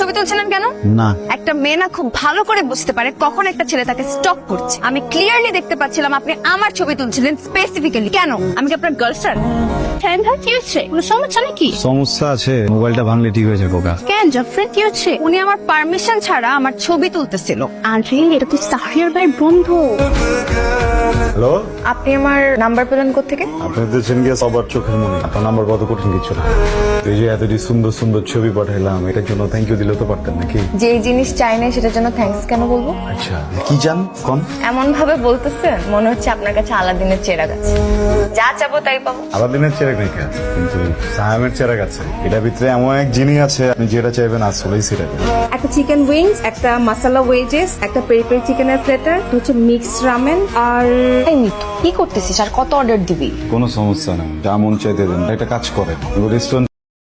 ছবি তুলছিলেন কেন? না একটা মেয়ে না খুব ভালো করে বুঝতে পারে কখন একটা ছেলে তাকে স্টক করছে। আমি ক্লিয়ারলি দেখতে পাচ্ছিলাম আপনি আমার ছবি তুলছিলেন স্পেসিফিক্যালি। কেন? আমি কি আপনার গার্লফ্রেন্ড? কি হচ্ছে? কোনো সমস্যা নাকি? সমস্যা আছে, মোবাইলটা ভাঙলে ঠিক হয়ে যাবে খোকা। কেন জাফরিন, কি হচ্ছে? উনি আমার পারমিশন ছাড়া আমার ছবি তুলতেছিল। আরে এটা তো সাহরিয়ার ভাইয়ের বন্ধু। হ্যালো, আপনি আমার নাম্বার পেলেন কোত্থেকে? আপনি দিয়েছেন গিয়ে সবার চোখের মনে। আপনার নাম্বার কত কঠিন কিছু না। এই যে এতটি সুন্দর সুন্দর ছবি পাঠাইলাম, এটার জন্য থ্যাংক ইউ দিলে তো পারতেন নাকি? যে জিনিস চাই না সেটার জন্য থ্যাঙ্কস কেন বলবো? আচ্ছা কি জান কোন? এমন ভাবে বলতেছেন মনে হচ্ছে আপনার কাছে আলাদিনের চেরাগ আছে। যা চাবো তাই পাবো। আলাদিনের চেরাগ নেই কেন, কিন্তু সায়ামের চেরাগ আছে। এটার ভিতরে এমন এক জিনিস আছে, আপনি যেটা চাইবেন আসলেই সেটা পাবেন। একটা চিকেন উইংস, একটা মশলা ওয়েজেস, একটা পেরি পেরি চিকেনের প্লেটার, হচ্ছে মিক্সড রামেন, আর এই মিতু, কি করতেছিস আর কত অর্ডার দিবি? কোনো সমস্যা নেই, যা মন চাইতে দেন। একটা কাজ করেন, রেস্টুরেন্ট